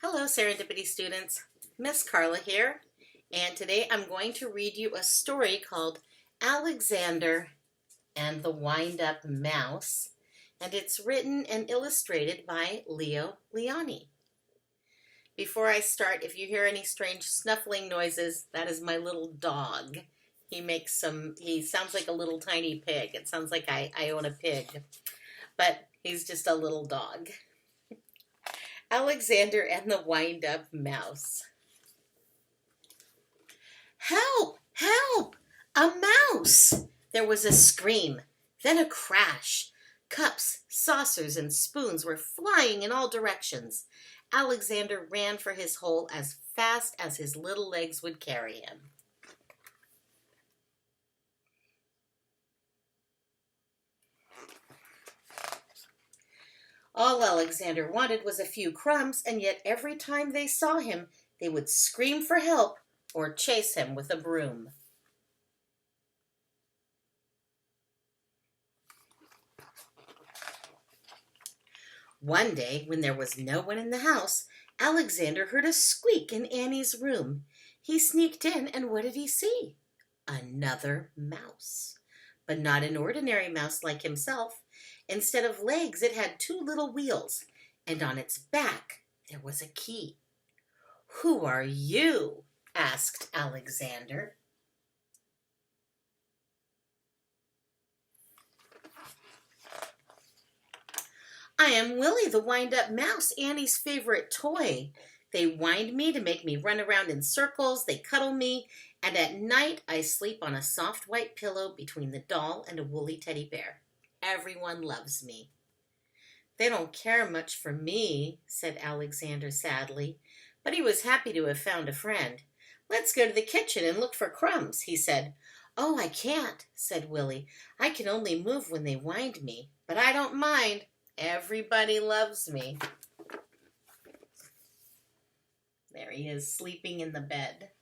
Hello, Serendipity students. Miss Carla here, and today I'm going to read you a story called Alexander and the WindUp Mouse, and it's written and illustrated by Leo Lionni. Before I start, if you hear any strange snuffling noises, that is my little dog. He sounds like a little tiny pig. It sounds like I own a pig, but he's just a little dog. Alexander and the WindUp Mouse. Help! Help! A mouse! There was a scream, then a crash. Cups, saucers, and spoons were flying in all directions. Alexander ran for his hole as fast as his little legs would carry him. All Alexander wanted was a few crumbs, and yet every time they saw him, they would scream for help or chase him with a broom. One day, when there was no one in the house, Alexander heard a squeak in Annie's room. He sneaked in, and what did he see? Another mouse. But not an ordinary mouse like himself. Instead of legs, it had two little wheels, and on its back there was a key. "Who are you?" asked Alexander. "I am Willie the Wind-Up Mouse, Annie's favorite toy. They wind me to make me run around in circles, they cuddle me, and at night I sleep on a soft white pillow between the doll and a woolly teddy bear. Everyone loves me." "They don't care much for me," said Alexander sadly, but he was happy to have found a friend. "Let's go to the kitchen and look for crumbs," he said. "Oh, I can't," said Willie. "I can only move when they wind me, but I don't mind. Everybody loves me." There he is, sleeping in the bed.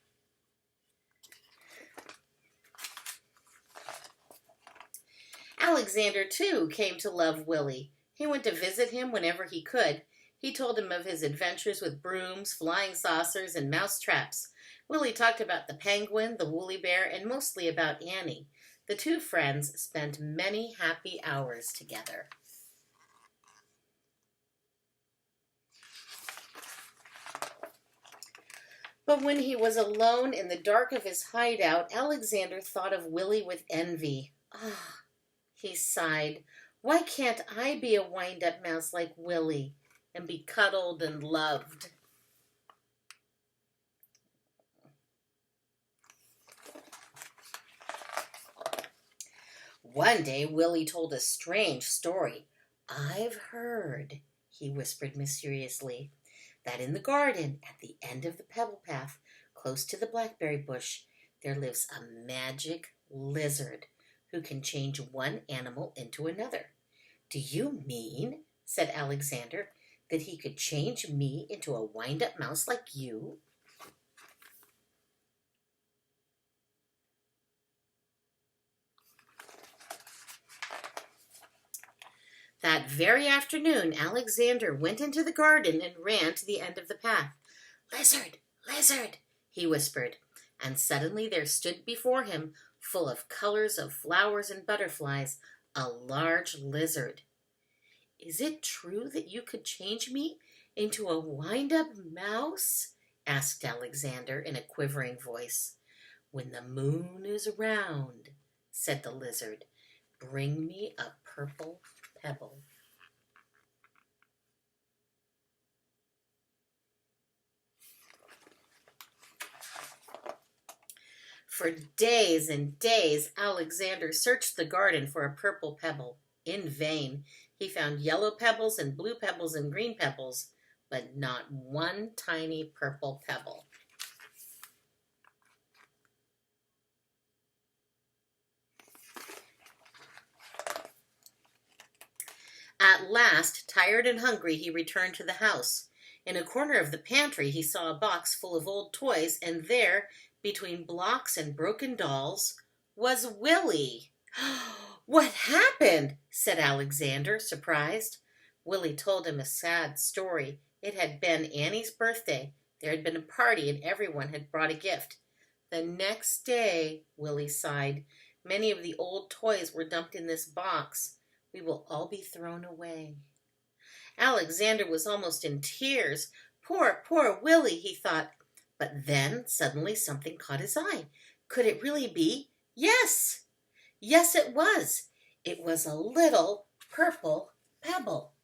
Alexander, too, came to love Willie. He went to visit him whenever he could. He told him of his adventures with brooms, flying saucers, and mouse traps. Willie talked about the penguin, the woolly bear, and mostly about Annie. The two friends spent many happy hours together. But when he was alone in the dark of his hideout, Alexander thought of Willie with envy. "Ah," he sighed, "why can't I be a wind-up mouse like Willie and be cuddled and loved?" One day, Willie told a strange story. "I've heard," he whispered mysteriously, "that in the garden at the end of the pebble path, close to the blackberry bush, there lives a magic lizard who can change one animal into another." "Do you mean," said Alexander, "that he could change me into a wind-up mouse like you?" That very afternoon, Alexander went into the garden and ran to the end of the path. "Lizard, lizard," he whispered, and suddenly there stood before him, full of colors of flowers and butterflies, a large lizard. "Is it true that you could change me into a wind-up mouse?" asked Alexander in a quivering voice. "When the moon is round," said the lizard, "bring me a purple pebble." For days and days, Alexander searched the garden for a purple pebble. In vain. He found yellow pebbles and blue pebbles and green pebbles, but not one tiny purple pebble. At last, tired and hungry, he returned to the house. In a corner of the pantry, he saw a box full of old toys, and there, between blocks and broken dolls, was Willie. "What happened?" said Alexander, surprised. Willie told him a sad story. It had been Annie's birthday. There had been a party and everyone had brought a gift. The next day, Willie sighed, many of the old toys were dumped in this box. We will all be thrown away. Alexander was almost in tears. Poor, poor Willie, he thought. But then suddenly something caught his eye. Could it really be? Yes! Yes, it was. It was a little purple pebble.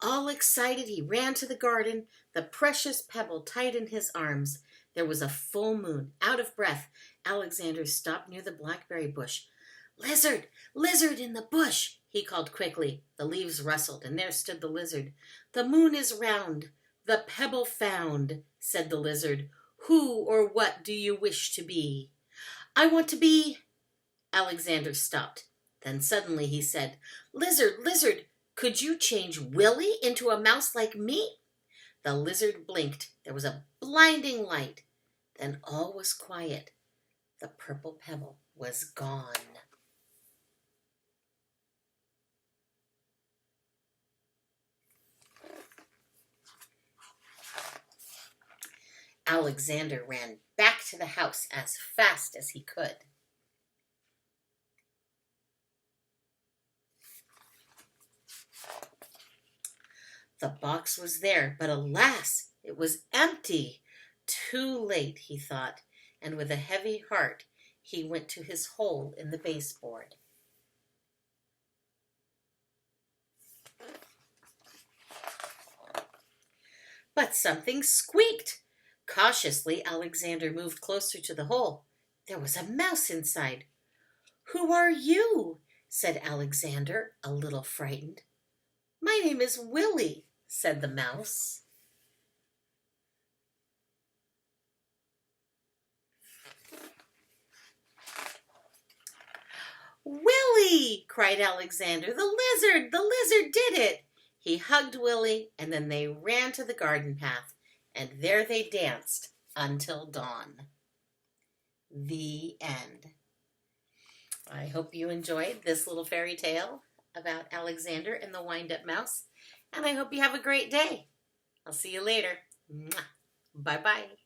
All excited, he ran to the garden, the precious pebble tight in his arms. There was a full moon. Out of breath, Alexander stopped near the blackberry bush. Lizard! Lizard in the bush! He called quickly. The leaves rustled, and there stood the lizard. The moon is round. The pebble found, said the lizard. Who or what do you wish to be? I want to be... Alexander stopped. Then suddenly he said, Lizard, lizard, could you change Willie into a mouse like me? The lizard blinked. There was a blinding light. Then all was quiet. The purple pebble was gone. Alexander ran back to the house as fast as he could. The box was there, but alas, it was empty. Too late, he thought, and with a heavy heart, he went to his hole in the baseboard. But something squeaked. Cautiously, Alexander moved closer to the hole. There was a mouse inside. Who are you? Said Alexander, a little frightened. My name is Willie, said the mouse. Willie, cried Alexander. The lizard did it. He hugged Willie, and then they ran to the garden path, and there they danced until dawn. The end. I hope you enjoyed this little fairy tale about Alexander and the Wind-Up Mouse, and I hope you have a great day. I'll see you later. Bye-bye.